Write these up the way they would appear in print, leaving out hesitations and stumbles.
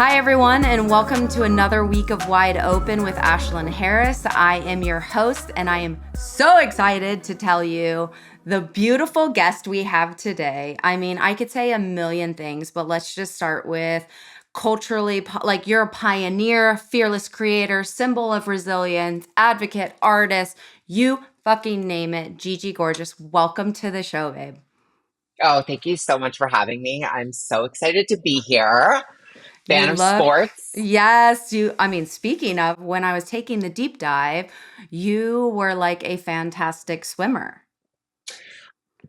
Hi, everyone, and welcome to another week of Wide Open with Ashlyn Harris. I am your host, and I am so excited to tell you the beautiful guest we have today. I mean, I could say a million things, but let's just start with culturally, like you're a pioneer, fearless creator, symbol of resilience, advocate, artist, you fucking name it. Gigi Gorgeous, welcome to the show, babe. Oh, thank you so much for having me. I'm so excited to be here. You Fan of love, sports. yes, I mean, speaking of, when I was taking the deep dive, you were like a fantastic swimmer.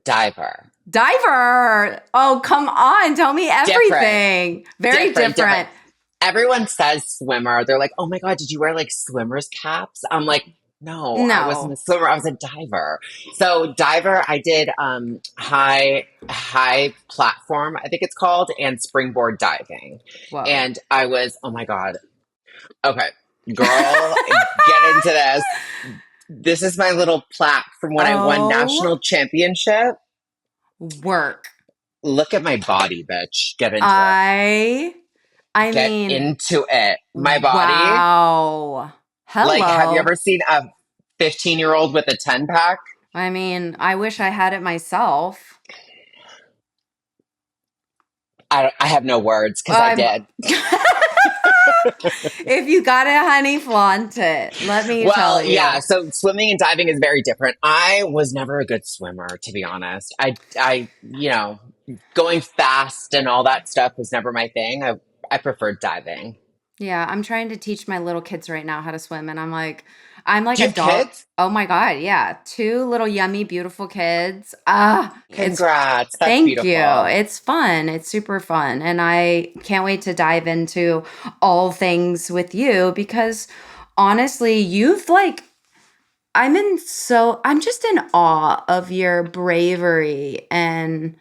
Diver. Diver! Oh, come on, tell me Different, everything. Very different. different. Everyone says swimmer. They're like, oh my God, did you wear like swimmer's caps? I'm like, no, I wasn't a No. swimmer. I was a diver. So diver, I did high platform, I think it's called, and springboard diving. Whoa. And I was, oh my God. Okay, girl, get into this. This is my little plaque from when I won Oh, national championship. work. Look at my body, bitch. Get into it. I, I Get mean, into it. My body. wow. Like, have you Hello. ever seen a 15-year-old with a 10 pack? I mean, I wish I had it myself. I have no words because I I'm did. If you got it, honey, flaunt it. Let me tell Well, yeah. you. So swimming and diving is very different. I was never a good swimmer, to be honest. Going fast and all that stuff was never my thing. I preferred diving. Yeah, I'm trying to teach my little kids right now how to swim, and I'm like Do a you have dog. kids? Oh my God, yeah. Two little yummy, beautiful kids. Ah, it's Congrats. That's thank you. beautiful. It's fun. It's super fun. And I can't wait to dive into all things with you because honestly, I'm just in awe of your bravery and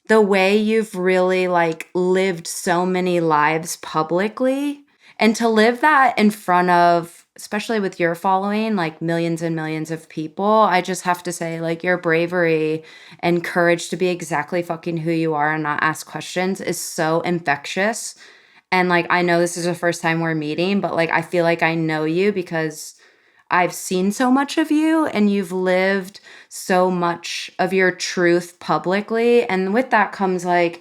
the way you've really like lived so many lives publicly and to live that in front of, especially with your following, like millions and millions of people. I just have to say, like, your bravery and courage to be exactly fucking who you are and not ask questions is so infectious. And like, I know this is the first time we're meeting, but like, I feel like I know you because I've seen so much of you and you've lived so much of your truth publicly. And with that comes like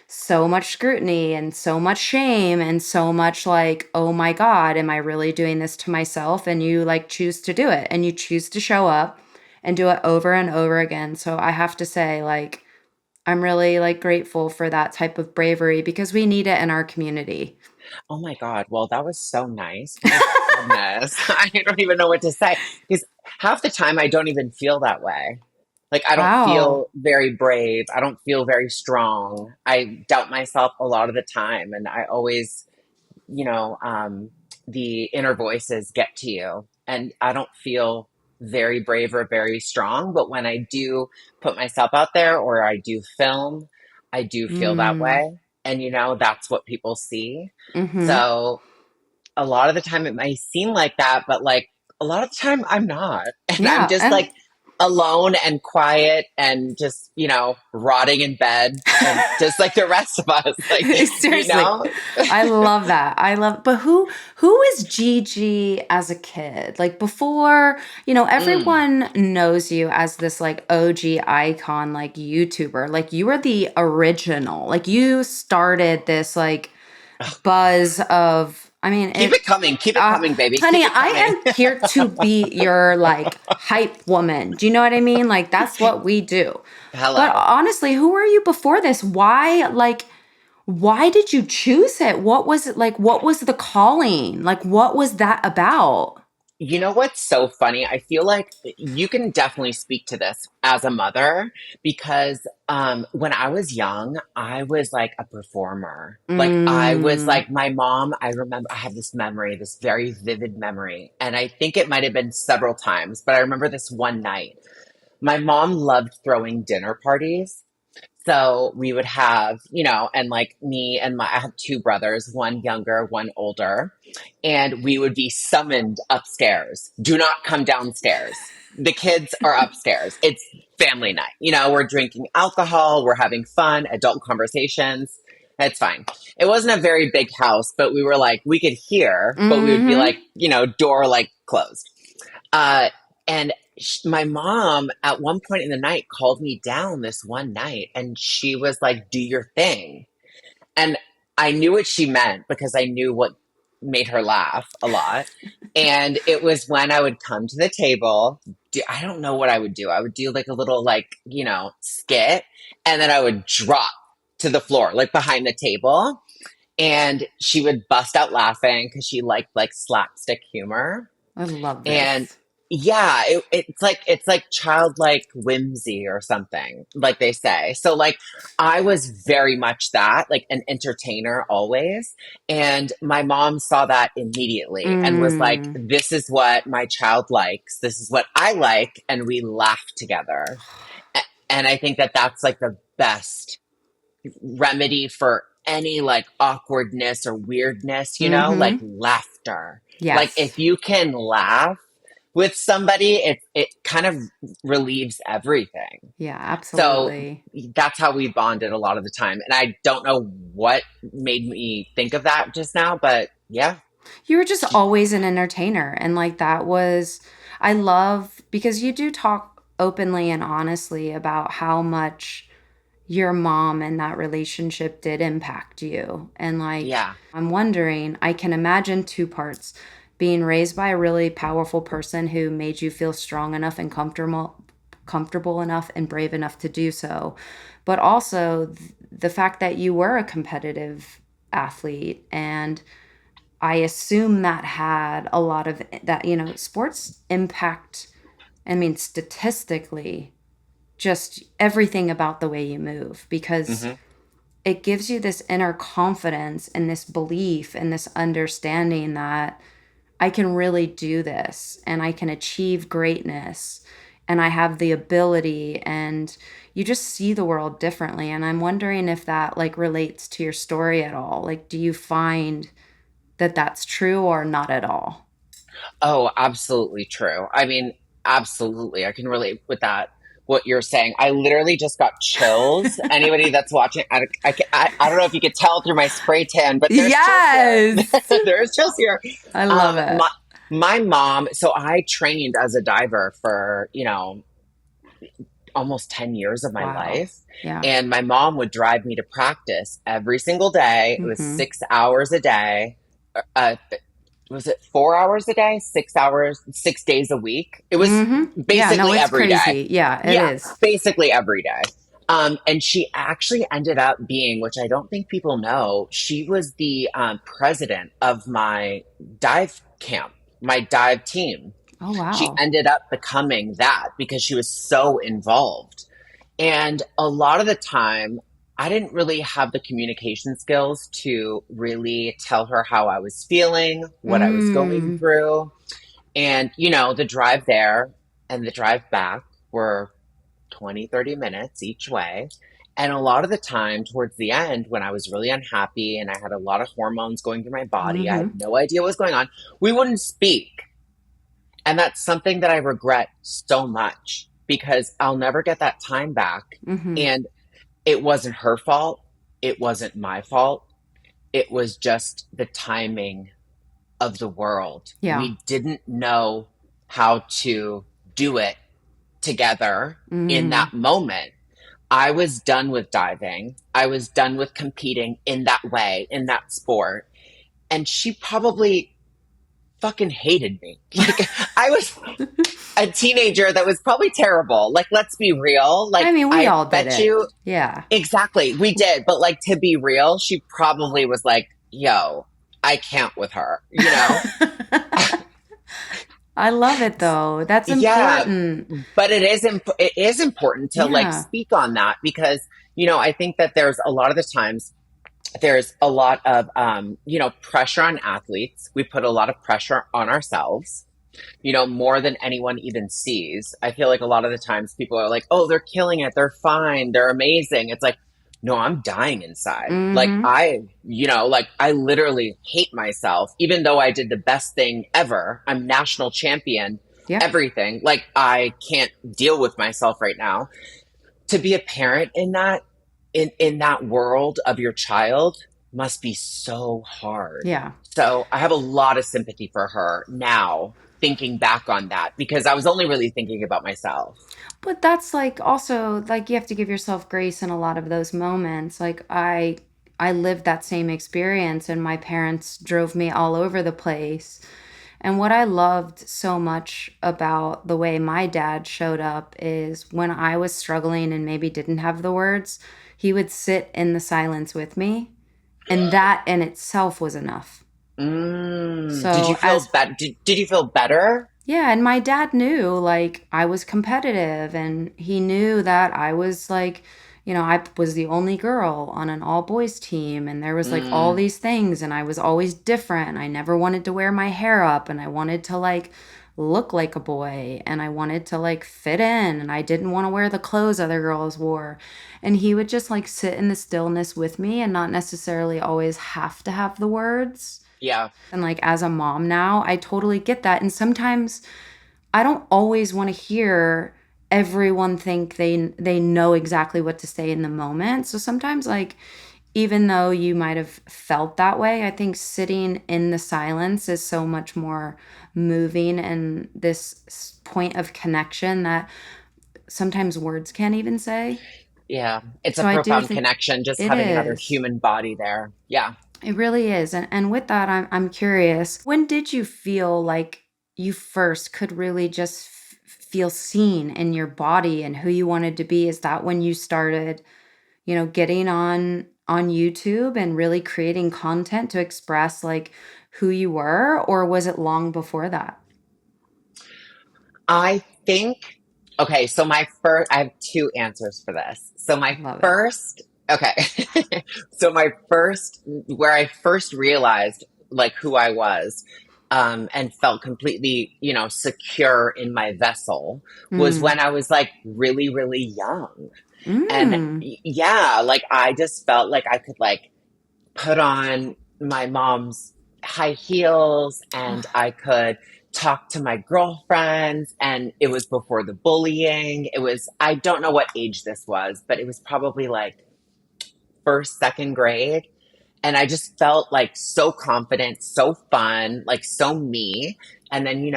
so much scrutiny and so much shame and so much like, oh my God, am I really doing this to myself? And you like choose to do it and you choose to show up and do it over and over again. So I have to say, like, I'm really like grateful for that type of bravery because we need it in our community. Oh my God. Well, that was so nice. My goodness. I don't even know what to say because half the time I don't even feel that way. Like, I don't Wow. feel very brave. I don't feel very strong. I doubt myself a lot of the time. And I always, you know, the inner voices get to you. And I don't feel very brave or very strong. But when I do put myself out there or I do film, I do feel that Mm. way. And, that's what people see. Mm-hmm. So a lot of the time it might seem like that, but like a lot of the time I'm not. And I'm Yeah. just And like alone and quiet and just, rotting in bed and just like the rest of us. Like, you seriously, know? I love that. But who is Gigi as a kid? Like before, Mm. everyone knows you as this like OG icon, like YouTuber. Like you were the original. Like you started this like Oh, buzz of, I mean, keep it coming, baby. honey, Keep it I coming. am here to be your like hype woman. Do you know what I mean? Like that's what we do. But Hello. honestly, who were you before this? Why did you choose it? What was it like? What was the calling? Like, what was that about? You know what's so funny? I feel like you can definitely speak to this as a mother because when I was young, I was like a performer. Like I was Mm, like my mom, I remember I have this memory, this very vivid memory, and I think it might have been several times, but I remember this one night. My mom loved throwing dinner parties. So we would have, and like me and I have two brothers, one younger, one older, and we would be summoned upstairs. Do not come downstairs. The kids are upstairs. It's family night. We're drinking alcohol, we're having fun, adult conversations. It's fine. It wasn't a very big house, but we were like, we could hear, but we would be like, Mhm. door like closed. Uh, and my mom at one point in the night called me down this one night and she was like, do your thing. And I knew what she meant because I knew what made her laugh a lot. And it was when I would come to the table. I don't know what I would do. I would do like a little, like, skit, and then I would drop to the floor, like behind the table. And she would bust out laughing because she liked like slapstick humor. I love And this. yeah, it's like childlike whimsy or something, like they say. So like I was very much that, like an entertainer always. And my mom saw that immediately and was like, Mm. this is what my child likes. This is what I like. And we laughed together. And I think that that's like the best remedy for any like awkwardness or weirdness, like Mhm. laughter. Like Yes. if you can laugh with somebody, it kind of relieves everything. Yeah, So absolutely. that's how we bonded a lot of the time. And I don't know what made me think of that just now, but yeah. You were just always an entertainer. And like that was, I love because you do talk openly and honestly about how much your mom and that relationship did impact you. And like, Yeah. I'm wondering, I can imagine two parts being raised by a really powerful person who made you feel strong enough and comfortable enough and brave enough to do so, but also the fact that you were a competitive athlete. And I assume that had a lot of that, sports impact, I mean, statistically, just everything about the way you move because Hmm. it gives you this inner confidence and this belief and this understanding that I can really do this and I can achieve greatness and I have the ability, and you just see the world differently. And I'm wondering if that like relates to your story at all. Like, do you find that that's true or not at all? Oh, absolutely true. I mean, absolutely. I can relate with that. What you're saying. I literally just got chills. Anybody that's watching, I don't know if you could tell through my spray tan, but there's chills here. Yes. There's chills here. I love Um, it. my, my mom, so I trained as a diver for, almost 10 years of my Wow. life. Yeah. And my mom would drive me to practice every single day. It was Mhm. 6 hours a day. Uh, was it 4 hours a day, 6 hours, 6 days a week? It was Yeah, no, basically it's every day. crazy. Yeah, it Yeah, is. basically every day. And she actually ended up being, which I don't think people know, she was the president of my dive camp, my dive team. Oh, She wow. ended up becoming that because she was so involved. And a lot of the time, I didn't really have the communication skills to really tell her how I was feeling, what I was going Mm. through. And, the drive there and the drive back were 20, 30 minutes each way. And a lot of the time, towards the end, when I was really unhappy and I had a lot of hormones going through my body, I had Mhm. no idea what was going on, we wouldn't speak. And that's something that I regret so much because I'll never get that time back. Mhm. And it wasn't her fault. It wasn't my fault. It was just the timing of the world. Yeah. We didn't know how to do it together in Mm. that moment. I was done with diving. I was done with competing in that way, in that sport. And she probably fucking hated me. Like, I was a teenager that was probably terrible. Like, let's be real. I Like, mean, we I all did bet it. you Yeah. exactly we did. But like, to be real, she probably was like, yo, I can't with her. I love it though. That's Yeah, important. but it is important to like Yeah. speak on that because I think that there's a lot of the times there's a lot of pressure on athletes. We put a lot of pressure on ourselves, more than anyone even sees. I feel like a lot of the times people are like, oh, they're killing it. They're fine. They're amazing. It's like, no, I'm dying inside. Like Mhm. like I literally hate myself, even though I did the best thing ever. I'm national champion, Yeah. everything. Like I can't deal with myself right now. To be a parent in that in that world of your child must be so hard. Yeah. So I have a lot of sympathy for her now, thinking back on that, because I was only really thinking about myself. But that's like also like you have to give yourself grace in a lot of those moments. Like I lived that same experience and my parents drove me all over the place. And what I loved so much about the way my dad showed up is when I was struggling and maybe didn't have the words, he would sit in the silence with me, and that in itself was enough. Did you So feel as bad? Did you feel better? yeah, and my dad knew like I was competitive and he knew that I was like, I was the only girl on an all boys team and there was like all Mm, these things and I was always different. I never wanted to wear my hair up and I wanted to like look like a boy and I wanted to like fit in and I didn't want to wear the clothes other girls wore. And he would just like sit in the stillness with me and not necessarily always have to have the words. yeah, And like as a mom now, I totally get that. And sometimes I don't always want to hear everyone think they know exactly what to say in the moment. So sometimes like even though you might have felt that way, I think sitting in the silence is so much more moving and this point of connection that sometimes words can't even say. yeah. It's a So I do profound think connection just it having another is. human body there. Yeah. It really is. And with that, I'm curious. When did you feel like you first could really just feel seen in your body and who you wanted to be? Is that when you started, getting on YouTube and really creating content to express like who you were, or was it long before that? I think, okay, so I have two answers for this. So my Love it. first, okay, so my first, where I first realized like who I was, and felt completely, secure in my vessel was Mm. when I was like really, really young. And Mm. yeah, like I just felt like I could like put on my mom's high heels and I could talk to my girlfriends. And it was before the bullying. I don't know what age this was, but it was probably like first, second grade. And I just felt like so confident, so fun, like so me. And then,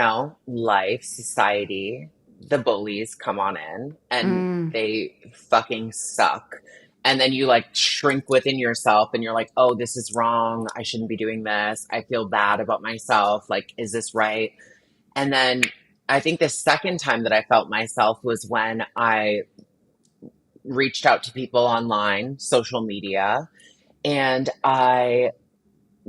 life, society, the bullies come on in and Mm. they fucking suck. And then you like shrink within yourself and you're like, oh, this is wrong. I shouldn't be doing this. I feel bad about myself. Like, is this right? And then I think the second time that I felt myself was when I reached out to people online, social media, and I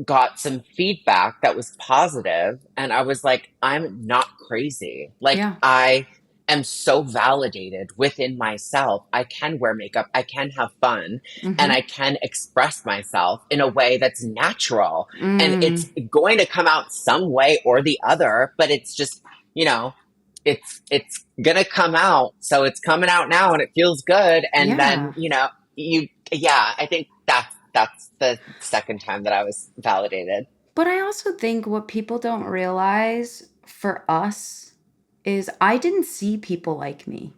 got some feedback that was positive and I was like, I'm not crazy. Like Yeah. I am so validated within myself. I can wear makeup, I can have fun, and I Mm-hmm. can express myself in a way that's natural. And Mm. it's going to come out some way or the other, but it's just, you know, it's gonna come out. So it's coming out now and it feels good. And then, Yeah. I think that's the second time that I was validated. But I also think what people don't realize for us is I didn't see people like me.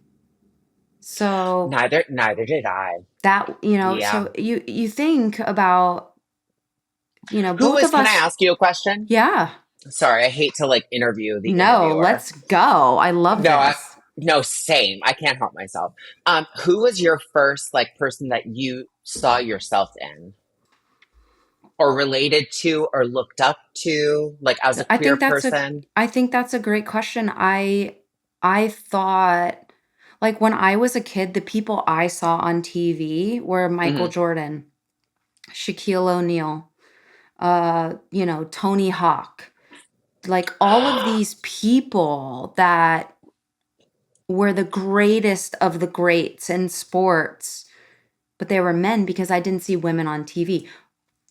So Neither did I. that, Yeah. so you think about, Who both was, of can I us. ask you a question? Yeah. Sorry, I hate to like interview the No, interviewer. let's go. I love No, this. no, same. I can't help myself. Who was your first like person that you saw yourself in or related to or looked up to, like as a I queer think that's a person? I think that's a great question. I thought like when I was a kid, the people I saw on TV were Michael Hmm. Jordan, Shaquille O'Neal, Tony Hawk, like all of these people that were the greatest of the greats in sports, but they were men because I didn't see women on TV.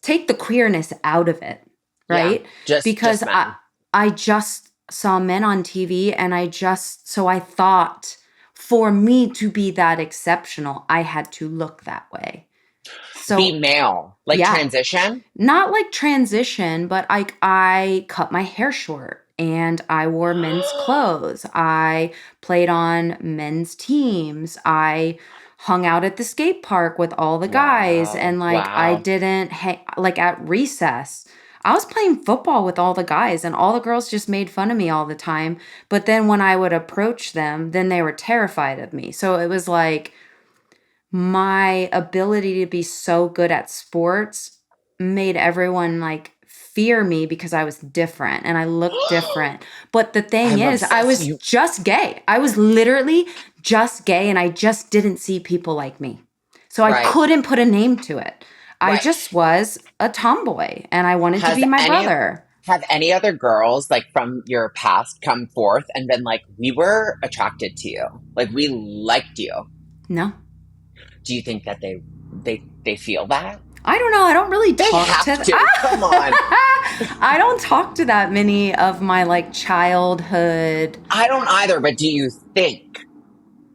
Take the queerness out of it, Yeah, right? just Because I men. I just saw men on TV and so I thought for me to be that exceptional, I had to look that way. Be So, male, like yeah, transition. not like transition, but I cut my hair short and I wore men's clothes. I played on men's teams. I hung out at the skate park with all the guys, Wow. and like I Wow. didn't like at recess I was playing football with all the guys, and all the girls just made fun of me all the time. But then when I would approach them, then they were terrified of me. So it was like my ability to be so good at sports made everyone like fear me because I was different and I looked different. But the thing I'm is, I obsessed. was just gay. I was literally just gay and I just didn't see people like me. So I Right. couldn't put a name to it. I Right. just was a tomboy and I wanted to Has be my any brother. have any other girls like from your past come forth and been like, we were attracted to you, like we liked you? No. Do you think that they feel that? I don't know. I don't really They talk have to to. Come on. I don't talk to that many of my like childhood. I don't either, but do you think?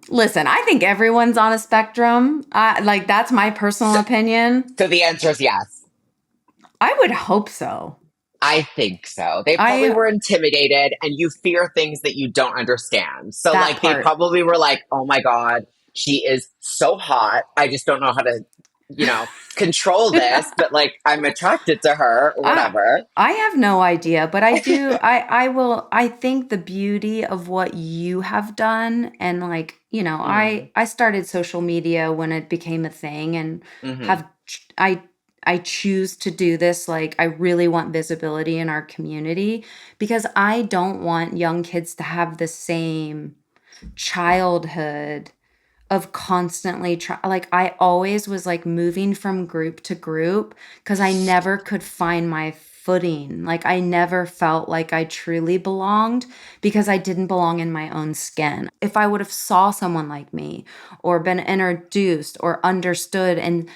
Listen, I think everyone's on a spectrum. Like that's my personal So, opinion. so the answer is yes. I would hope so. I think so. They probably I were intimidated and you fear things that you don't understand. So that like they part. probably were like, "Oh my god, she is so hot. I just don't know how to, control this, but like I'm attracted to her or I whatever." I have no idea, but I do I will I think the beauty of what you have done, and like, Mm, I started social media when it became a thing, and hmm have I choose to do this. Like I really want visibility in our community because I don't want young kids to have the same childhood of constantly like I always was like moving from group to group because I never could find my footing. Like I never felt like I truly belonged because I didn't belong in my own skin. If I would have saw someone like me or been introduced or understood and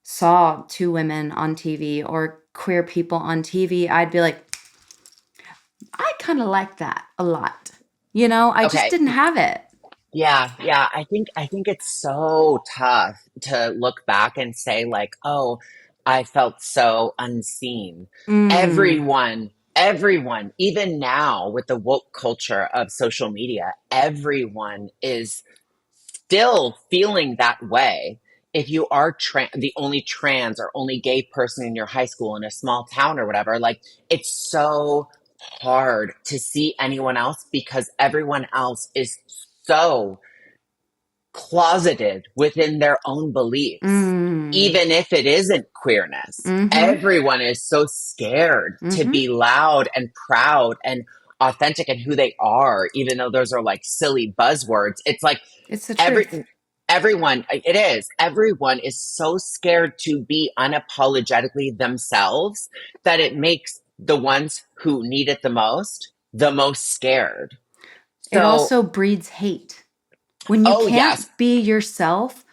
saw two women on TV or queer people on TV, I'd be like, I kind of like that a lot. I just Okay. didn't have it. Yeah, yeah. I think it's so tough to look back and say like, "Oh, I felt so unseen." Mm, Everyone, even now with the woke culture of social media, everyone is still feeling that way. If you are the only trans or only gay person in your high school in a small town or whatever, like it's so hard to see anyone else because everyone else is so closeted within their own beliefs, mm, even if it isn't queerness. mm-hmm, Everyone is so scared to mm-hmm. be loud and proud and authentic in who they are, even though those are like silly buzzwords. It's like It's the every truth. everyone is so scared to be unapologetically themselves that it makes the ones who need it the most scared. It So, also breeds hate. When you oh yes. can't be yourself,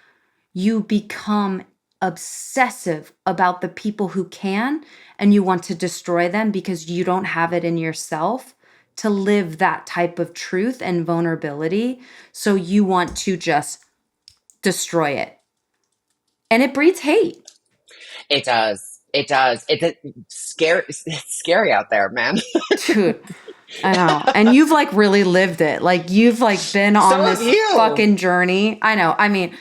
you become obsessive about the people who can, and you want to destroy them because you don't have it in yourself to live that type of truth and vulnerability. So you want to just destroy it. And it breeds hate. It does. It does. It's scary out there, man. Dude, I know. And you've like really lived it. Like you've like been on So have this you. fucking journey. I know. I mean,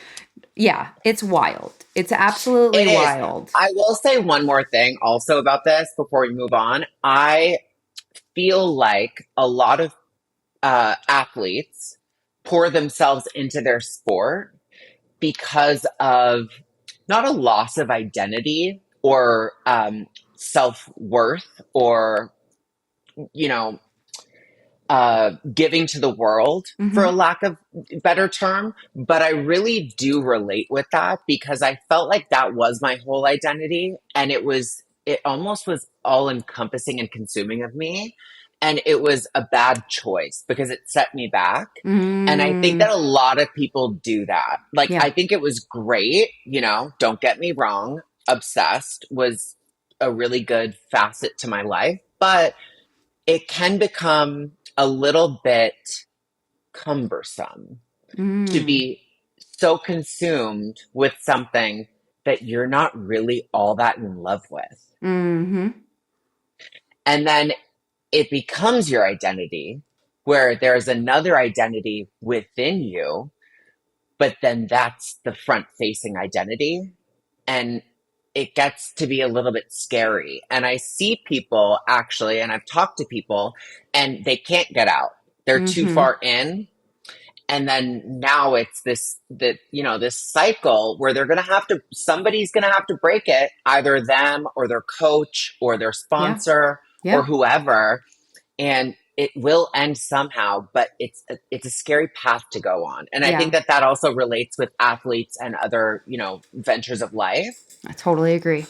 yeah, it's wild. It's absolutely It is. wild. I will say one more thing also about this before we move on. I feel like a lot of athletes pour themselves into their sport because of not a loss of identity or self worth or, you know, giving to the world, for a Hmm. lack of better term. But I really do relate with that because I felt like that was my whole identity, and it almost was all encompassing and consuming of me. And it was a bad choice because it set me back. And I think that Mm, a lot of people do that. Like, yeah. I think it was great, don't get me wrong. Obsessed was a really good facet to my life, but it can become a little bit cumbersome to Mm, be so consumed with something that you're not really all that in love with. mm-hmm. And then it becomes your identity where there's another identity within you, but then that's the front facing identity. And it gets to be a little bit scary. And I see people actually, and I've talked to people, and they can't get out. They're too Mm-hmm. far in. And then now it's this cycle where they're going to have to, somebody's going to have to break it, either them or their coach or their Yeah. sponsor or Yeah. whoever. And it will end somehow, but it's a scary path to go on. And I think Yeah. that also relates with athletes and other, ventures of life. I totally agree.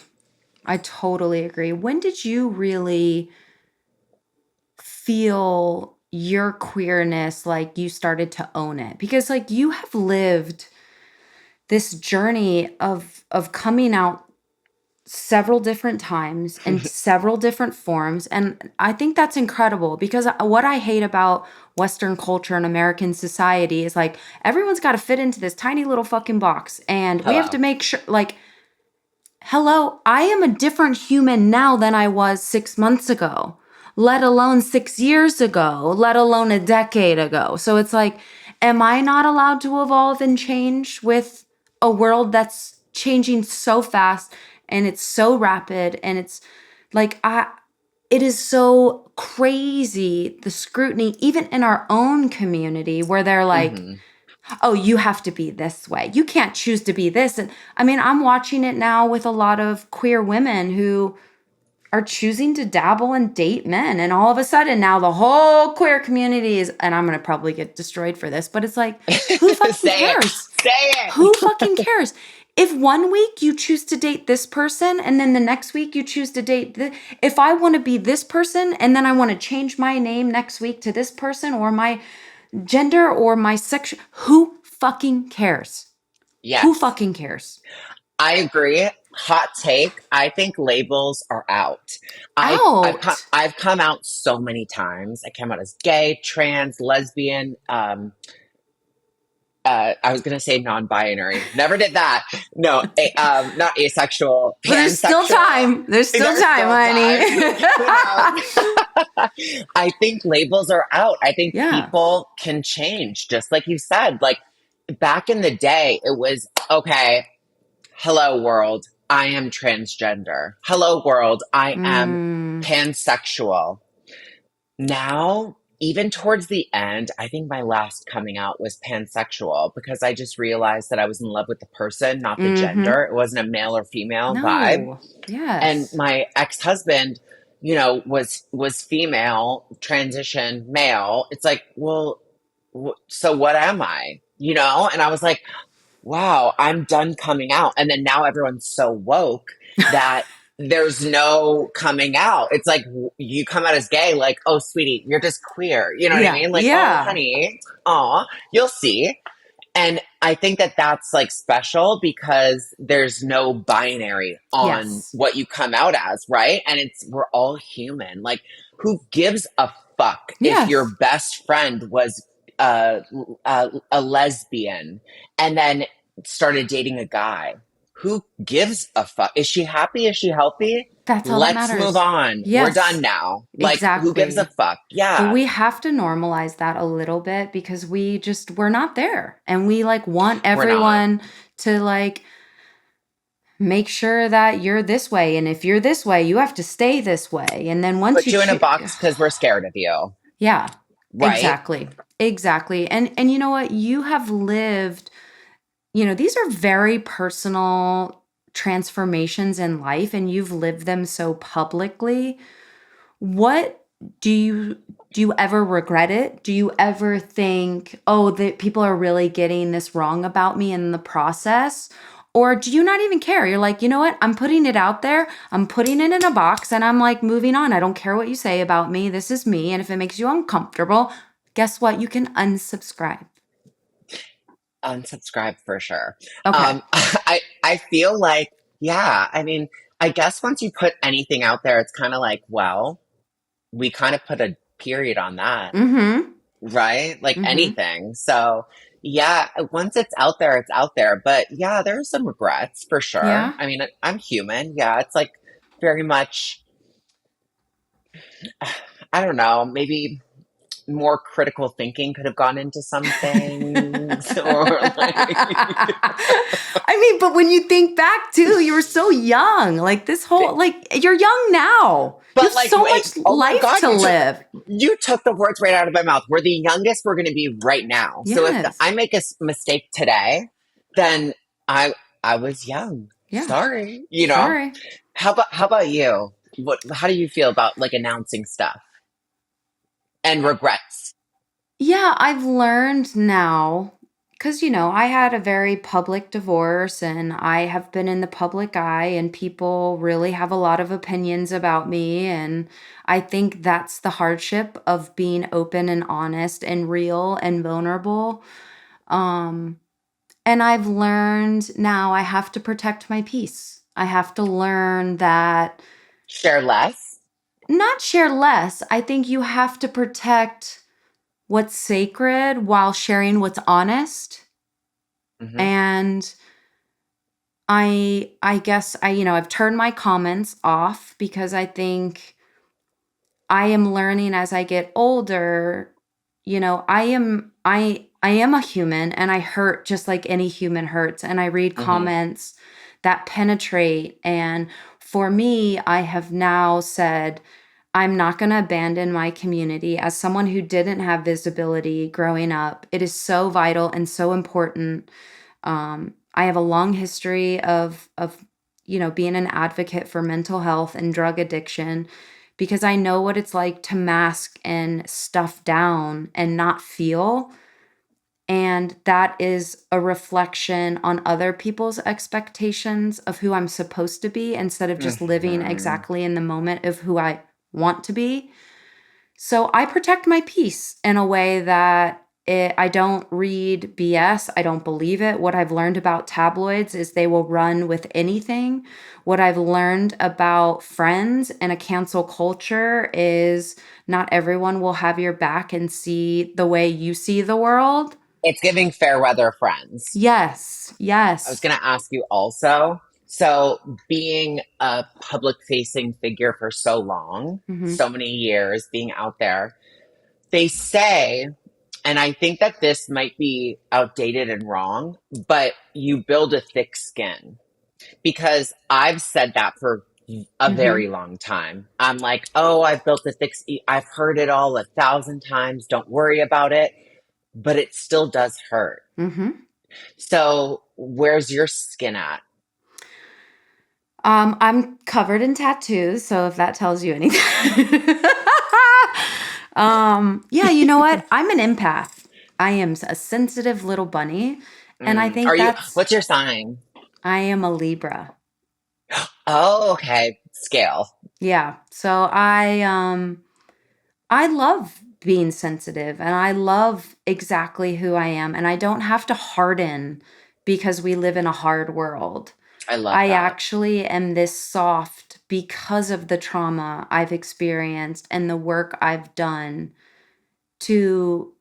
I totally agree. When did you really feel your queerness like you started to own it? Because like you have lived this journey of coming out several different times in several different forms, and I think that's incredible because what I hate about western culture and American society is like everyone's got to fit into this tiny little fucking box and we have to Hello. make sure like hello, I am a different human now than I was 6 months ago, let alone 6 years ago, let alone a decade ago. So it's like, am I not allowed to evolve and change with a world that's changing so fast and it's so rapid and it's like it is so crazy the scrutiny even in our own community where they're like, Hmm. oh, you have to be this way. You can't choose to be this. And I mean, I'm watching it now with a lot of queer women who are choosing to dabble and date men. And all of a sudden now the whole queer community is, and I'm going to probably get destroyed for this, but it's like, who fucking Say it. cares? Say it. Who fucking cares? If one week you choose to date this person and then the next week you choose to date if I want to be this person and then I want to change my name next week to this person or my gender or my sex, who fucking cares? Who Yes. fucking cares? I agree. Hot take. I think labels are out. Out. I've come out so many times. I came out as gay, trans, lesbian. I was gonna say non-binary. Never did that. No, not asexual, But there's still pansexual. time. There's still There's time, still time. Who honey. knows? I think labels are out. I think Yeah. people can change, just like you said. Like back in the day, it was okay. Hello, world. I am transgender. Hello, world. I am Mm, pansexual. Now, even towards the end, I think my last coming out was pansexual because I just realized that I was in love with the person, not the mm-hmm. gender. It wasn't a male or female vibe. No. And Yes. my ex-husband, was female, transition male. It's like, well, so what am I? And I was like, wow, I'm done coming out. And then now everyone's so woke that there's no coming out. It's like you come out as gay, like, oh, sweetie, you're just queer. You know what I Yeah. mean? Like, oh, Yeah. honey, aw, you'll see. And I think that that's like special because there's no binary on Yes. what you come out as, right? And we're all human. Like, who gives a fuck if your Yes. best friend was uh, a lesbian and then started dating a guy? Who gives a fuck? Is she happy? Is she healthy? That's all that Let's move matters. on. We're done Yes. now. Like, who gives a Exactly. fuck? But Yeah, we have to normalize that a little bit because we're not there. And we like want we're not. everyone to like make sure that you're this way. And if you're this way, you have to stay this way. And then once Put you you in a choose, box because we're scared of you, yeah, right? exactly. Exactly. And you know what? You have lived, these are very personal transformations in life and you've lived them so publicly. What do you do you ever regret it? Do you ever think, "Oh, that people are really getting this wrong about me in the process?" Or do you not even care? You're like, "You know what? I'm putting it out there. I'm putting it in a box and I'm like moving on. I don't care what you say about me. This is me, and if it makes you uncomfortable, guess what? You can unsubscribe." Unsubscribe for sure. Okay. I feel like, yeah, I mean, I guess once you put anything out there, it's kind of like, well, we kind of put a period on that, Mhm. right? Like Mhm. anything. So, yeah, once it's out there, it's out there. But yeah, there are some regrets for sure. Yeah. I mean, I'm human. Yeah, it's like very much, I don't know, maybe more critical thinking could have gone into some things, or like, I mean, but when you think back too, you were so young. Like this whole, like you're young now. You but have like, so wait, much oh my life God, to live. you took the words right out of my mouth. We're the youngest we're going to be right now. So if Yes. I make a mistake today, then I I was young. Yeah. Sorry, Sorry. How about you? How do you feel about like announcing stuff and regrets? Yeah, I've learned now because, I had a very public divorce and I have been in the public eye, and people really have a lot of opinions about me. And I think that's the hardship of being open and honest and real and vulnerable. Um, and I've learned now I have to protect my peace. I have to learn that Share less. not share less. I think you have to protect what's sacred while sharing what's honest. Hmm. And I guess I've turned my comments off because I think I am learning as I get older. I am a human and I hurt just like any human hurts, and I read Hmm. comments that penetrate. And for me, I have now said I'm not going to abandon my community. As someone who didn't have visibility growing up, it is so vital and so important. I have a long history of being an advocate for mental health and drug addiction because I know what it's like to mask and stuff down and not feel. And that is a reflection on other people's expectations of who I'm supposed to be instead of just living Hmm. exactly in the moment of who I want to be. So I protect my peace in a way that I don't read BS. I don't believe it. What I've learned about tabloids is they will run with anything. What I've learned about friends and a cancel culture is not everyone will have your back and see the way you see the world. It's giving fair weather friends. Yes, I was yes. going to ask you also. So, being a public facing figure for so long, Hmm. so many years being out there, they say, and I think that this might be outdated and wrong, but you build a thick skin, because I've said that for a Hmm. very long time. I'm like, oh, I've built a thick skin. I've heard it all 1,000 times. Don't worry about it. But it still does hurt. Hmm. So, where's your skin at? I'm covered in tattoos, so if that tells you anything. Yeah, you know what? I'm an empath. I am a sensitive little bunny, and I Are think you, that's what's your sign? I am a Libra. Oh, okay. Scale. Yeah. So I love being sensitive and I love exactly who I am, and I don't have to harden because we live in a hard world. I love I that. actually am this soft because of the trauma I've experienced and the work I've done to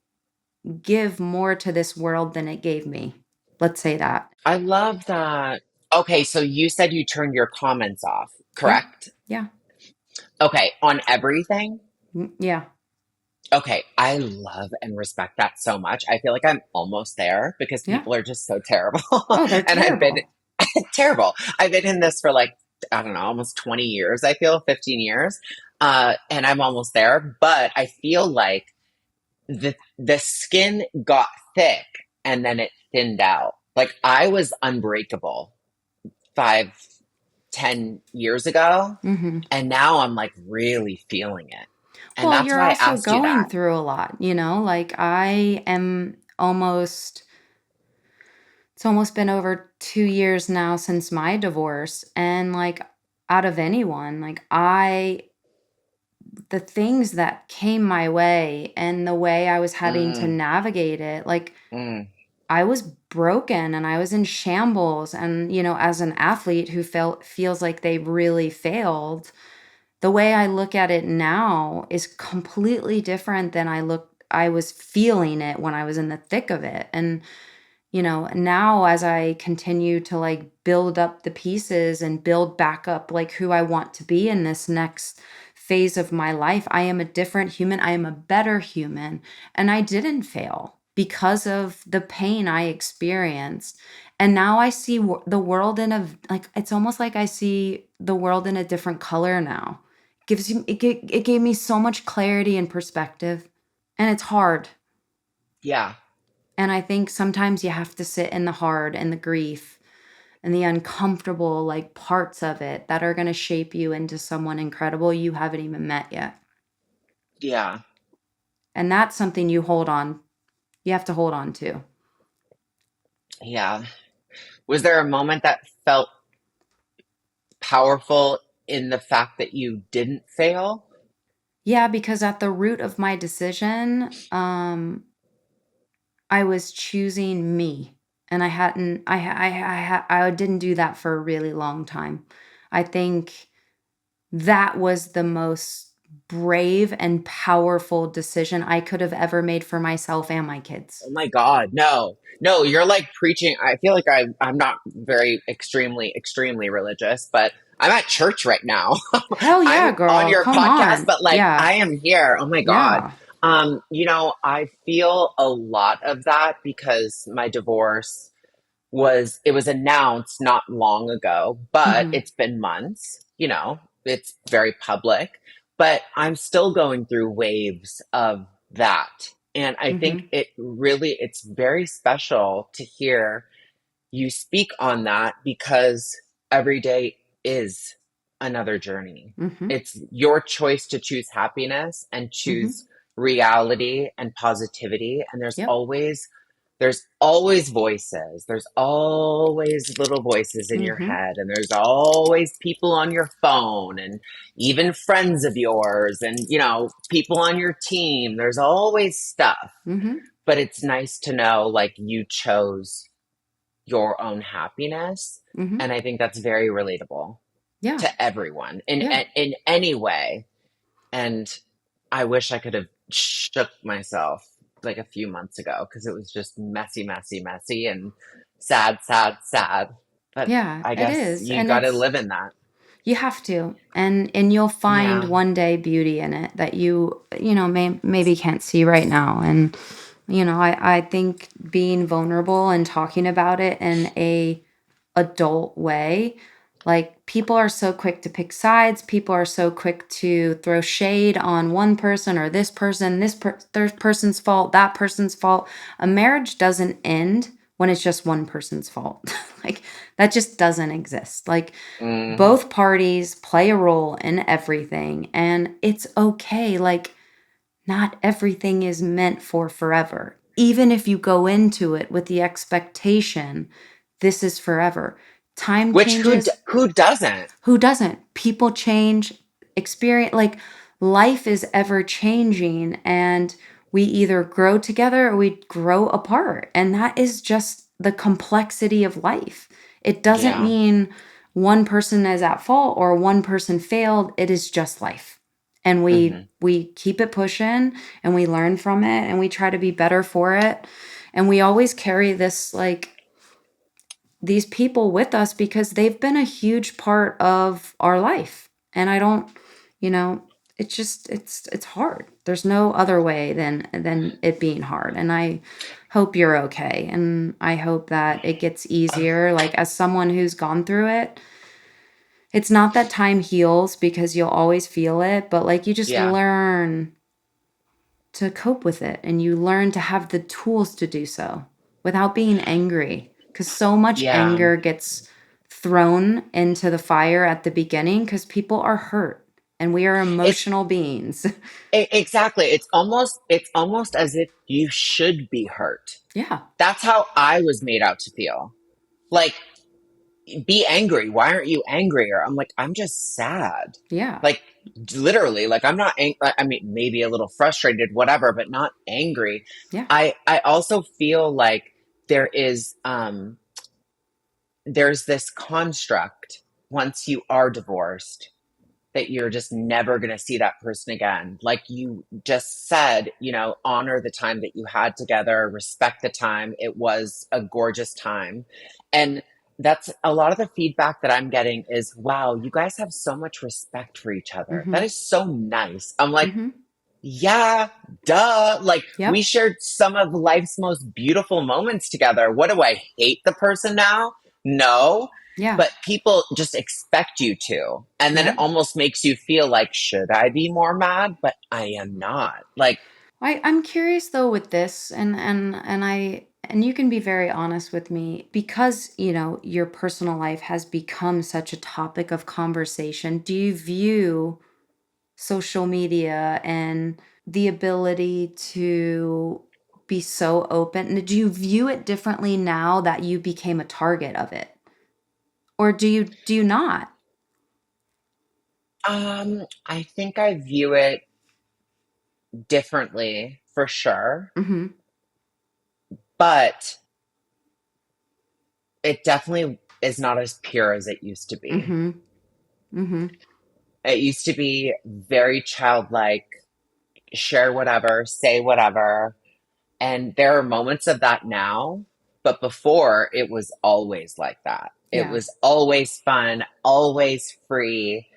give more to this world than it gave me. Let's say that. I love that. Okay, so you said you turned your comments off, Yeah. correct? Yeah. Okay, on everything? Yeah. Okay, I love and respect that so much. I feel like I'm almost there because Yeah. people are just so terrible. Oh, they're And I've been terrible. terrible. I've been in this for like, I don't know, almost 20 years, I feel, 15 years. And I'm almost there. But I feel like the skin got thick and then it thinned out. Like I was unbreakable 5, 10 years ago, Hmm. and now I'm like really feeling it. And Well, that's you're why I also asked you going that. through a lot, like I am almost, it's almost been over 2 years now since my divorce. And like, out of anyone, like, the things that came my way and the way I was having to Mm, navigate it, like, mm. I was broken and I was in shambles. And, as an athlete who feels like they really failed, the way I look at it now is completely different than I was feeling it when I was in the thick of it. And, now as I continue to like build up the pieces and build back up like who I want to be in this next phase of my life. I am a different human. I am a better human. And I didn't fail because of the pain I experienced. And now I see the world in a, like, it's almost like I see the world in a different color now. It gave me so much clarity and perspective. And it's hard. Yeah. And I think sometimes you have to sit in the hard and the grief and the uncomfortable like parts of it that are going to shape you into someone incredible you haven't even met yet. Yeah. And that's something you have to hold on to. Yeah. Was there a moment that felt powerful in the fact that you didn't fail? Yeah, because at the root of my decision, I was choosing me. And I hadn't, I didn't do that for a really long time. I think that was the most brave and powerful decision I could have ever made for myself and my kids. Oh my God, no. No, you're like preaching. I feel like I'm not very extremely religious, but I'm at church right now. Hell yeah, I'm on girl. your Come podcast, on. but like Yeah. I am here. Oh my God. Yeah. I feel a lot of that because my divorce it was announced not long ago, but Mhm. it's been months, it's very public, but I'm still going through waves of that. And I think Mhm. it's very special to hear you speak on that because every day is another journey. Mhm. It's your choice to choose happiness and Mhm. choose reality and positivity. And Yep. there's always voices. There's always little voices in your Mhm. head, and there's always people on your phone, and even friends of yours, and people on your team. There's always stuff, Mhm. but it's nice to know like you chose your own happiness. Mhm. And I think that's very relatable Yeah. to everyone Yeah. in any way. And I wish I could have shook myself like a few months ago because it was just messy, and sad. But Yeah, I it guess is. you And got to it's live in that. you have to. And you'll find Yeah. one day beauty in it that maybe can't see right now. And I think being vulnerable and talking about it in a adult way. Like people are so quick to pick sides. People are so quick to throw shade on one person or this person, third person's fault, that person's fault. A marriage doesn't end when it's just one person's fault. Like that just doesn't exist. Like Mm, both parties play a role in everything and it's okay. Like not everything is meant for forever. Even if you go into it with the expectation this is forever. Time which changes. who doesn't? Who doesn't? People change, experience, like life is ever changing, and we either grow together or we grow apart. And that is just the complexity of life. It doesn't Yeah. mean one person is at fault or one person failed. It is just life. And Hmm. we keep it pushing and we learn from it and we try to be better for it. And we always carry this like these people with us because they've been a huge part of our life. And I don't, you know, it's just it's hard. There's no other way than it being hard. And I hope you're okay. And I hope that it gets easier. Like as someone who's gone through it, it's not that time heals because you'll always feel it, but like you just Yeah. learn to cope with it and you learn to have the tools to do so without being angry because so much Yeah. anger gets thrown into the fire at the beginning because people are hurt and we are It's emotional beings. exactly. It's almost as if you should be hurt. Yeah. That's how I was made out to feel. Like, be angry. Why aren't you angrier? I'm like, I'm just sad. Yeah. Like, literally, like, I'm not I mean, maybe a little frustrated, whatever, but not angry. Yeah. I also feel like there is, there's this construct once you are divorced that you're just never going to see that person again. Like you just said, honor the time that you had together, respect the time. It was a gorgeous time. And that's a lot of the feedback that I'm getting is, wow, you guys have so much respect for each other. That Mhm. is so nice. I'm like, Mhm. yeah, duh. Like, we Yep. shared some of life's most beautiful moments together. What do I hate the person now? No. Yeah. But people just expect you to. And then it Yep. almost makes you feel like, should I be more mad? But I am not. Like, I'm curious though with this, and you can be very honest with me because your personal life has become such a topic of conversation. Do you view social media and the ability to be so open? Do you view it differently now that you became a target of it, or do you not? I think I view it differently for sure. Mm-hmm. But it definitely is not as pure as it used to be. Mm-hmm. Mm-hmm. It used to be very childlike, share whatever, say whatever. And there are moments of that now, but before it was always like that. It Yeah. was always fun, always free.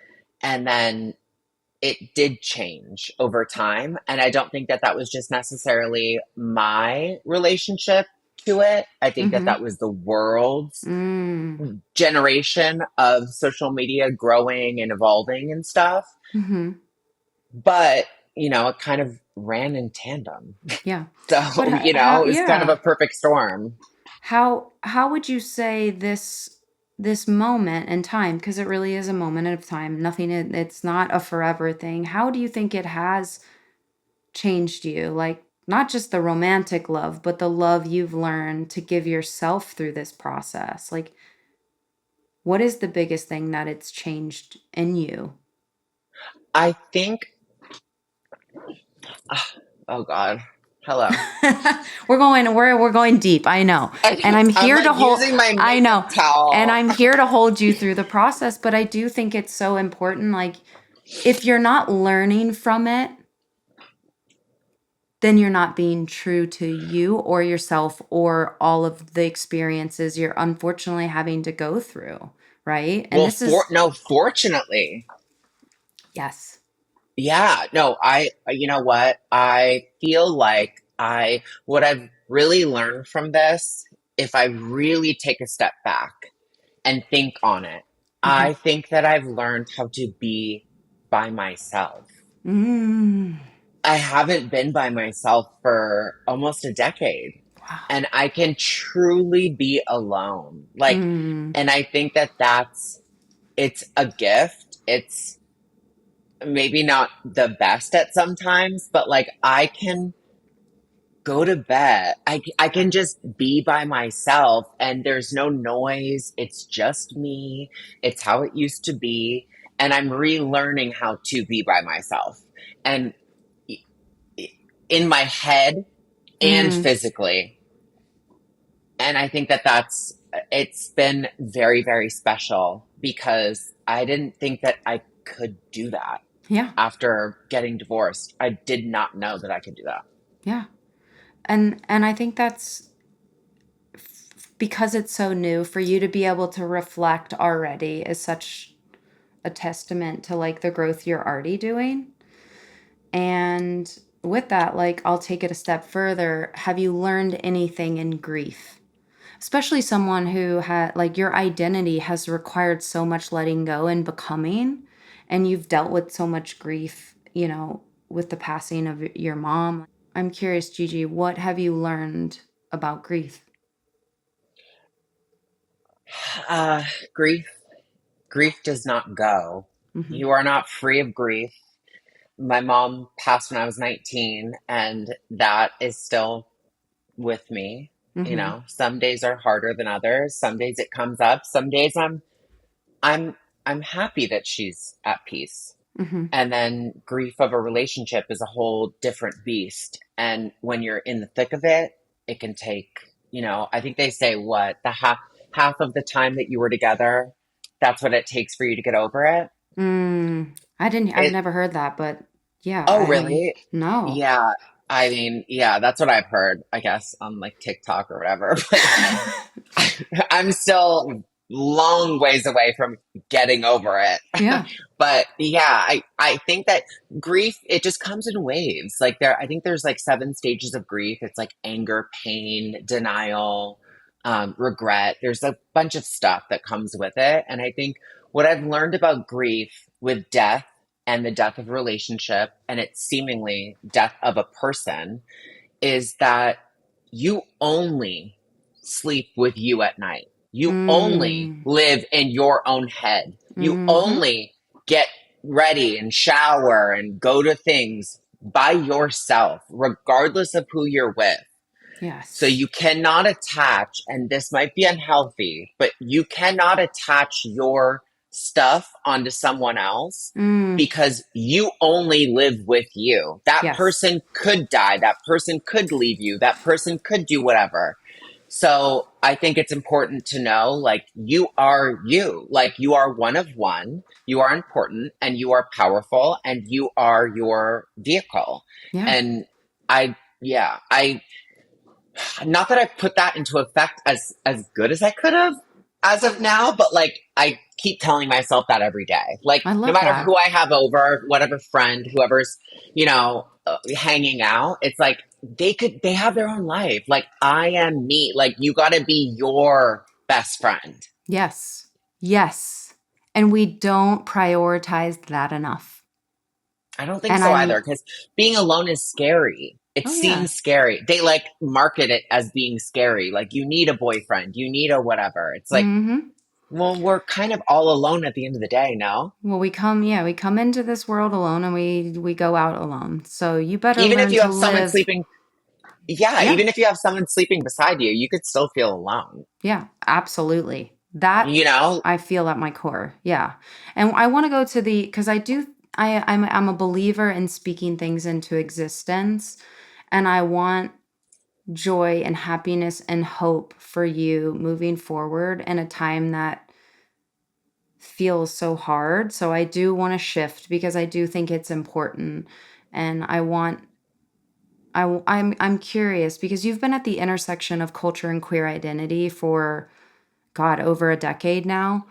And then it did change over time. And I don't think that that was just necessarily my relationship to it. I think that Mm-hmm. that was the world's Mm. generation of social media growing and evolving and stuff. Mm-hmm. But, it kind of ran in tandem. Yeah. But So, how, it was kind of a yeah. perfect storm. How would you say this moment in time, because it really is a moment of time, nothing it's not a forever thing. How do you think it has changed you? Like not just the romantic love, but the love you've learned to give yourself through this process. Like what is the biggest thing that it's changed in you? I think, ah, oh God, hello. We're going deep, I know. And I'm I'm here like to hold using my I makeup know. And towel. I'm here to hold you through the process, but I do think it's so important, like if you're not learning from it, then you're not being true to you or yourself or all of the experiences you're unfortunately having to go through, right? And Well, this is no, fortunately, yes. yeah, no, you know what? I feel like what I've really learned from this, if I really take a step back and think on it, Mhm. I think that I've learned how to be by myself. Mm. I haven't been by myself for almost a decade, Wow. and I can truly be alone. Like, Mm. and I think that it's a gift. It's maybe not the best at sometimes, but like I can go to bed. I can just be by myself and there's no noise. It's just me. It's how it used to be. And I'm relearning how to be by myself. And in my head and Mm. physically. And I think that it's been very, very special because I didn't think that I could do that Yeah. after getting divorced. I did not know that I could do that. Yeah. And I think that's because it's so new for you to be able to reflect already is such a testament to like the growth you're already doing. And with that, like I'll take it a step further. Have you learned anything in grief? Especially someone who had like your identity has required so much letting go and becoming, and you've dealt with so much grief, with the passing of your mom. I'm curious, Gigi, what have you learned about grief? Uh, grief, grief does not go. Mm-hmm. You are not free of grief. My mom passed when I was 19, and that is still with me. Mm-hmm. Some days are harder than others. Some days it comes up. Some days I'm I'm happy that she's at peace. Mm-hmm. And then grief of a relationship is a whole different beast. And when you're in the thick of it, it can take, I think they say what, the half of the time that you were together, that's what it takes for you to get over it. I've It never heard that, but yeah, Oh, I mean, really? no. Yeah. I mean, yeah, that's what I've heard, I guess, on like TikTok or whatever. But I'm still long ways away from getting over it. Yeah. But yeah, I think that grief, it just comes in waves. Like I think there's like 7 stages of grief. It's like anger, pain, denial, regret. There's a bunch of stuff that comes with it. And I think what I've learned about grief with death and the death of a relationship and its seemingly death of a person is that you only sleep with you at night. You only Mm. live in your own head. You Mm-hmm. only get ready and shower and go to things by yourself, regardless of who you're with. So Yes. you cannot attach, and this might be unhealthy, but you cannot attach your stuff onto someone else Mm. because you only live with you. That Yes. person could die. That person could leave you. That person could do whatever. So I think it's important to know, like, you are you. Like, you are one of one. You are important and you are powerful and you are your vehicle. Yeah. And yeah, not that I've put that into effect as good as I could have as of now, but like I keep telling myself that every day. Like I no love matter that. who I have over, whatever friend, whoever's hanging out, it's like they have their own life. Like I am me. Like you got to be your best friend. Yes. Yes. And we don't prioritize that enough. I don't think And so I, either because being alone is scary. It oh yeah. seems scary. They like market it as being scary. Like you need a boyfriend, you need a whatever. It's like, Mm-hmm. well, we're kind of all alone at the end of the day, no? Well, we come into this world alone and we go out alone. So you better Even if learn you to have someone live. sleeping, yeah, Yeah. even if you have someone sleeping beside you, you could still feel alone. Yeah, absolutely. That You know, I feel at my core. Yeah. And I want to go to the because I do I'm a believer in speaking things into existence, and I want joy and happiness and hope for you moving forward in a time that feels so hard. So I do want to shift because I do think it's important, and I'm curious because you've been at the intersection of culture and queer identity for God, over a decade now.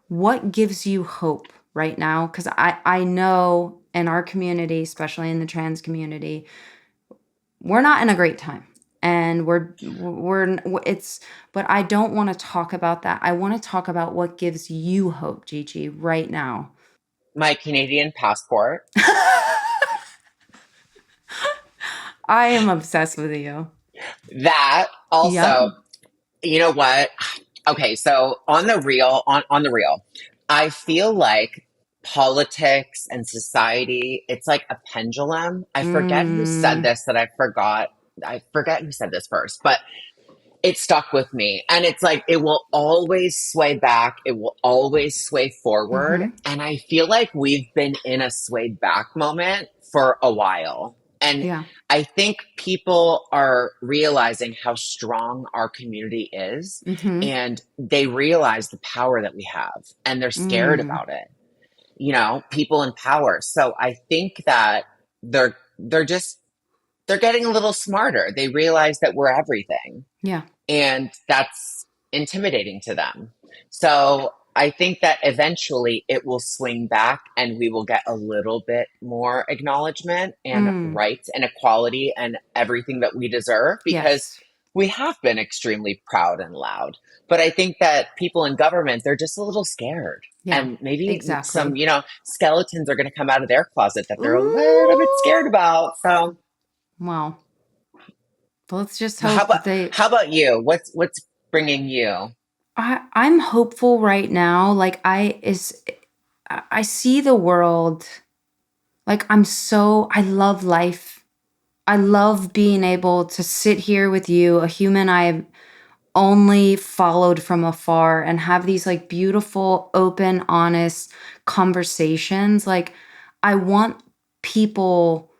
What gives you hope right now? Because I know in our community, especially in the trans community, we're not in a great time. And it's, but I don't want to talk about that. I want to talk about what gives you hope, Gigi, right now. my Canadian passport, I am obsessed with you. that Yep. also, you know what? Okay, so on the real, I feel like politics and society, it's like a pendulum. I forget who said Mm, this that I forget who said this first, but it stuck with me. And it's like it will always sway back, it will always sway forward. mm-hmm. And I feel like we've been in a swayed back moment for a while. And Yeah. I think people are realizing how strong our community is Mm-hmm. and they realize the power that we have and they're scared Mm, about it. People in power. So I think that they're getting a little smarter. They realize that we're everything yeah. and that's intimidating to them. So I think that eventually it will swing back and we will get a little bit more acknowledgement and Mm, rights and equality and everything that we deserve because yes. we have been extremely proud and loud. But I think that people in government, they're just a little scared. Yeah. And maybe some, Exactly. skeletons are going to come out of their closet that they're a little bit scared Ooh. about. So Well, let's just how hope about that they. how about you? What's bringing you? I'm hopeful right now. Like I see the world. Like I love life. I love being able to sit here with you, a human I've only followed from afar, and have these like beautiful, open, honest conversations. Like I want people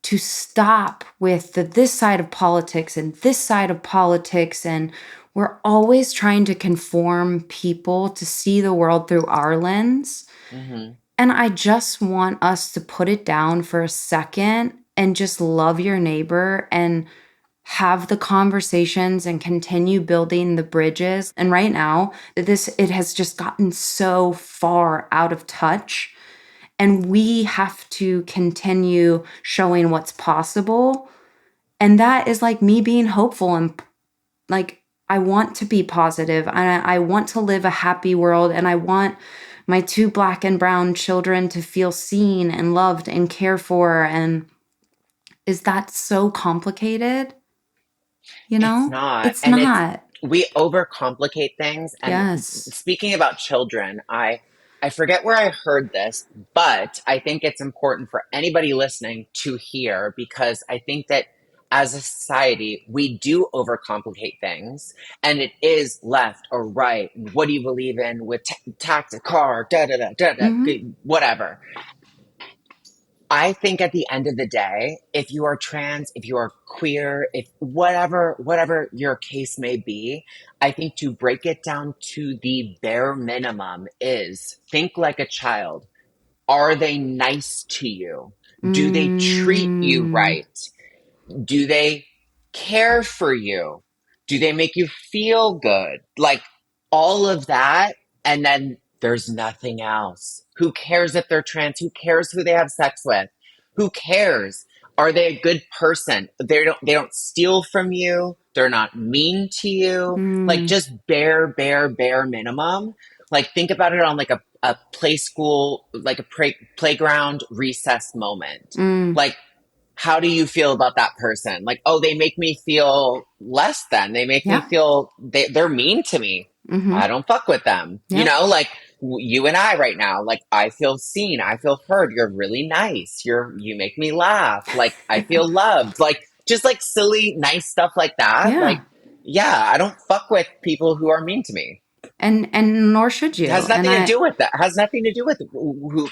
to stop with this side of politics and this side of politics. And we're always trying to conform people to see the world through our lens. Hmm. And I just want us to put it down for a second and just love your neighbor and have the conversations and continue building the bridges. And right now, it has just gotten so far out of touch. And we have to continue showing what's possible. And that is like me being hopeful and like, I want to be positive. I want to live a happy world. And I want my 2 Black and brown children to feel seen and loved and cared for. And is that so complicated? You It's know, not. it's And it's not. we overcomplicate things. And Yes. speaking about children, I forget where I heard this, but I think it's important for anybody listening to hear because I think that as a society, we do overcomplicate things, and it is left or right. And what do you believe in with tax, a car, da da da da da, Mm-hmm. whatever. I think at the end of the day, if you are trans, if you are queer, if whatever your case may be, I think to break it down to the bare minimum is think like a child. Are they nice to you? Do they treat you Mm, right? Do they care for you? Do they make you feel good? Like all of that. And then there's nothing else. Who cares if they're trans? Who cares who they have sex with? Who cares? Are they a good person? They don't steal from you. They're not mean to you. Like mm, just bare minimum. Like think about it on like a play school, like a playground recess moment. mm. Like how do you feel about that person? Like, oh, they make me feel less than. They make me Yeah. feel they're mean to me. I Mm-hmm. don't fuck with them. Yep. Like you and I right now. Like I feel seen. I feel heard. You're really nice. You make me laugh. Like I feel loved. Like just like silly, nice stuff like that. Like Yeah. yeah, I don't fuck with people who are mean to me. And nor should It you. has And nothing to do with that. It has nothing to do with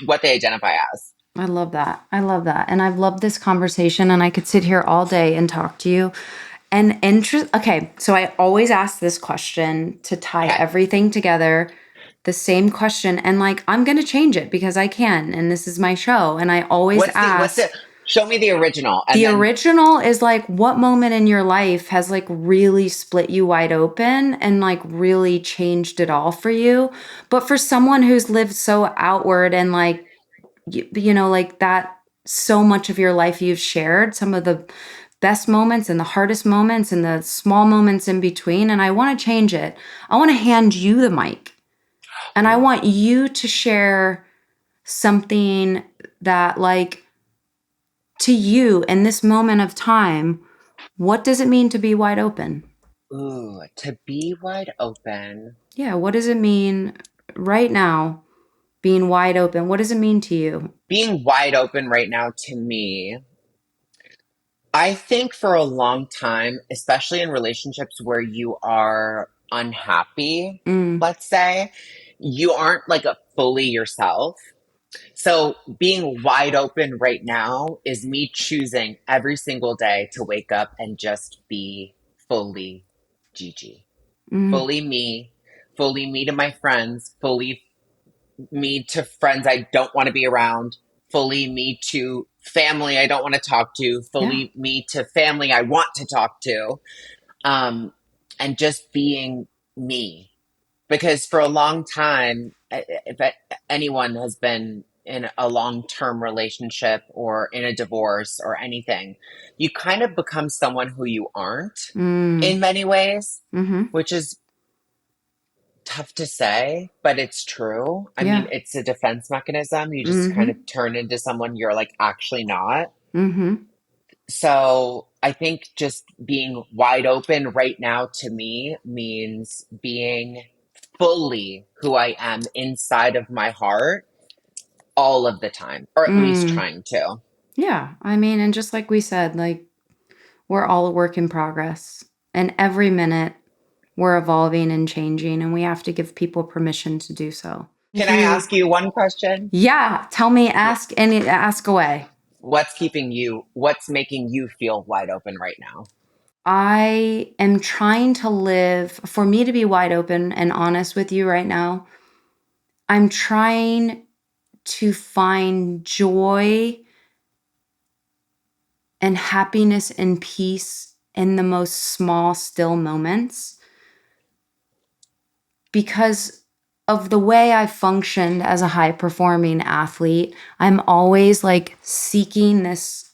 what they identify as. I love that. I love that. And I've loved this conversation and I could sit here all day and talk to you. And okay, so I always ask this question to tie Okay. everything together. The same question and like I'm going to change it because I can and this is my show and I always What's the ask. show me the original and The then original is like what moment in your life has like really split you wide open and like really changed it all for you? But for someone who's lived so outward and like you know, like that, so much of your life you've shared, some of the best moments and the hardest moments and the small moments in between. And I want to change it. I want to hand you the mic and I ooh, want you to share something that, like, to you in this moment of time, what does it mean to be wide open? to be wide open. Yeah, what does it mean right now, being wide open? What does it mean to you? Being wide open right now to me, I think for a long time, especially in relationships where you are unhappy, Mm, let's say, you aren't like a fully yourself. So being wide open right now is me choosing every single day to wake up and just be fully Gigi, mm, fully me to my friends, fully me to friends I don't want to be around, fully me to family I don't want to talk to, yeah. fully me to family I want to talk to, um, and just being me. Because for a long time, if anyone has been in a long term relationship or in a divorce or anything, you kind of become someone who you aren't Mm, in many ways, mm-hmm. which is tough to say, but it's true. I mean, Yeah. it's a defense mechanism. You just kind of Mm-hmm. turn into someone you're like actually not. Mm-hmm. So I think just being wide open right now to me means being fully who I am inside of my heart all of the time, or at least Mm. trying to. Yeah. I mean, and just like we said, like we're all a work in progress. And every minute we're evolving and changing, and we have to give people permission to do so. Can Thank I you. ask you one question? Yeah. Tell me, ask away. What's making you feel wide open right now? I am trying to live, for me to be wide open and honest with you right now, I'm trying to find joy and happiness and peace in the most small, still moments because of the way I functioned as a high performing athlete. I'm always like seeking this,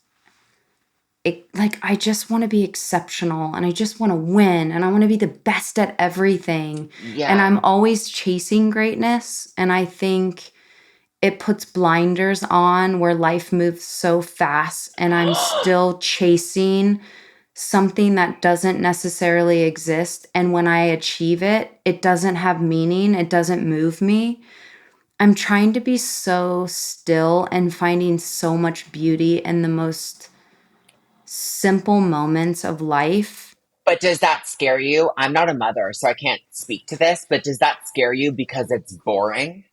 like, I just want to be exceptional and I just want to win and I want to be the best at everything. And Yeah. I'm always chasing greatness. And I think it puts blinders on where life moves so fast and I'm still chasing something that doesn't necessarily exist. And when I achieve it, it doesn't have meaning. It doesn't move me. I'm trying to be so still and finding so much beauty in the most simple moments of life. But does that scare you? I'm not a mother, so I can't speak to this, but does that scare you because it's boring?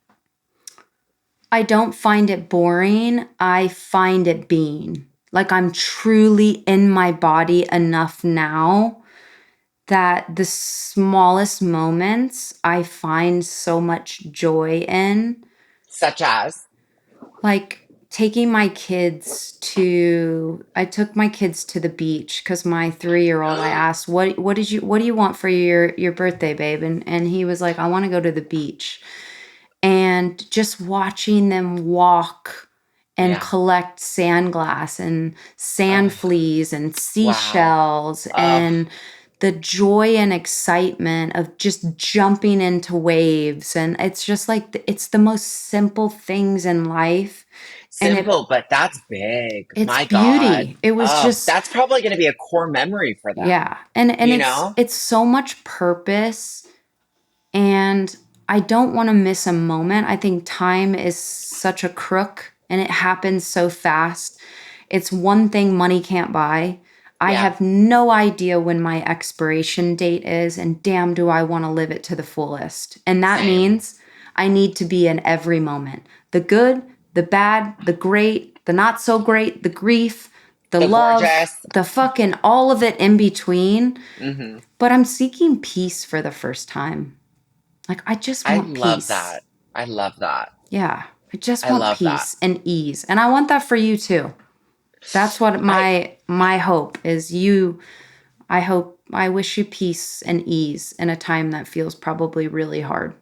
I don't find it boring. I find it being like I'm truly in my body enough now that the smallest moments I find so much joy in. Such as, Like taking my kids to, I took my kids to the beach because my 3-year-old, I asked, what do you want for your birthday, babe? And he was like, I want to go to the beach. And just watching them walk and yeah. collect sand glass and sand Oh, fleas and wow. seashells Oh, and the joy and excitement of just jumping into waves. And it's just like, it's the most simple things in life. And simple, but that's big. it's My God. beauty. It was Oh, just, that's probably going to be a core memory for them. yeah. And You it's, know? it's so much purpose. And I don't want to miss a moment. I think time is such a crook and it happens so fast. It's one thing money can't buy. I Yeah, have no idea when my expiration date is, and damn, do I want to live it to the fullest. And that same. means I need to be in every moment, the good, the bad, the great, the not so great, the grief, the The love, gorgeous. the fucking all of it in between. Hmm. But I'm seeking peace for the first time. Like, I just I want love peace. that. I love that. Yeah, I just I want love that. peace and ease. And I want that for you too. That's what I, my hope is. I wish you peace and ease in a time that feels probably really hard.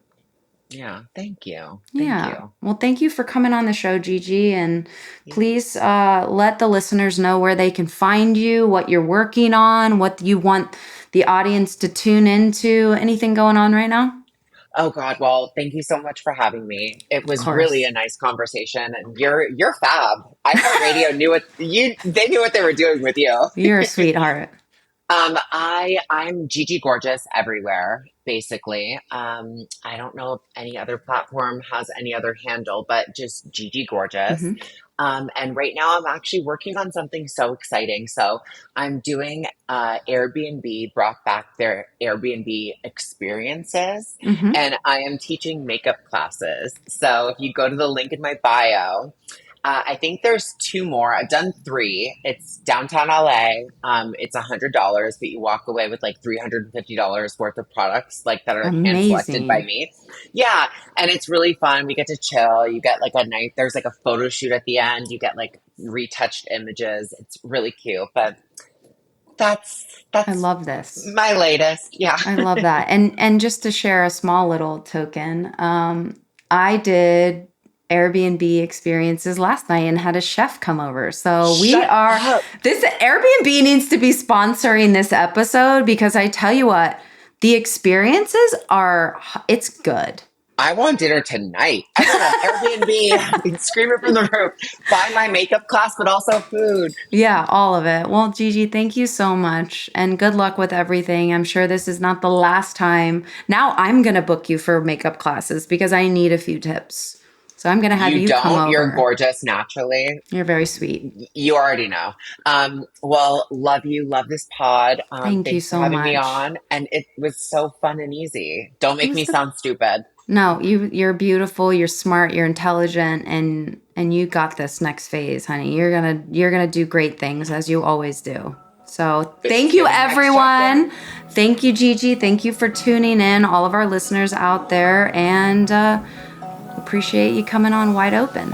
yeah, thank you. Thank Yeah. you. Well, thank you for coming on the show, Gigi. And Yeah. please let the listeners know where they can find you, what you're working on, what you want the audience to tune into. Anything going on right now? Oh God, well, thank you so much for having me. It Of was really course. a nice conversation and you're fab. iHeartRadio knew what they knew what they were doing with you. You're a sweetheart. I'm Gigi Gorgeous everywhere, basically. I don't know if any other platform has any other handle, but just Gigi Gorgeous. Hmm. And right now, I'm actually working on something so exciting. So I'm doing Airbnb brought back their Airbnb experiences, Hmm. and I am teaching makeup classes. So if you go to the link in my bio, I think there's two more. I've done three. It's downtown LA. It's $100, but you walk away with like $350 worth of products like that are hand selected by Amazing. me. Yeah, and it's really fun. We get to chill. You get like a night. There's like a photo shoot at the end. You get like retouched images. It's really cute. But I that's love this. my latest. Yeah. I love that. And just to share a small little token, I did Airbnb experiences last night and had a chef come over. So we Shut are, up. this Airbnb needs to be sponsoring this episode because I tell you what, the experiences are, it's good. I want dinner tonight. I want an Airbnb. Scream it from the roof. Buy my makeup class, but also food. Yeah, all of it. Well, Gigi, thank you so much and good luck with everything. I'm sure this is not the last time. Now I'm going to book you for makeup classes because I need a few tips. So I'm going to have You you come don't. You're over. gorgeous naturally. You're very sweet. You already know. Well, love you. Love this pod. Thank you Thanks for so having me much. on. And it was so fun and easy. Don't It make was me the sound stupid. No, you're beautiful, you're smart, you're intelligent and you got this next phase, honey. You're going to do great things as you always do. So, thank you Thanksgiving next chapter. everyone. Thank you Gigi. Thank you for tuning in, all of our listeners out there and appreciate you coming on Wide Open.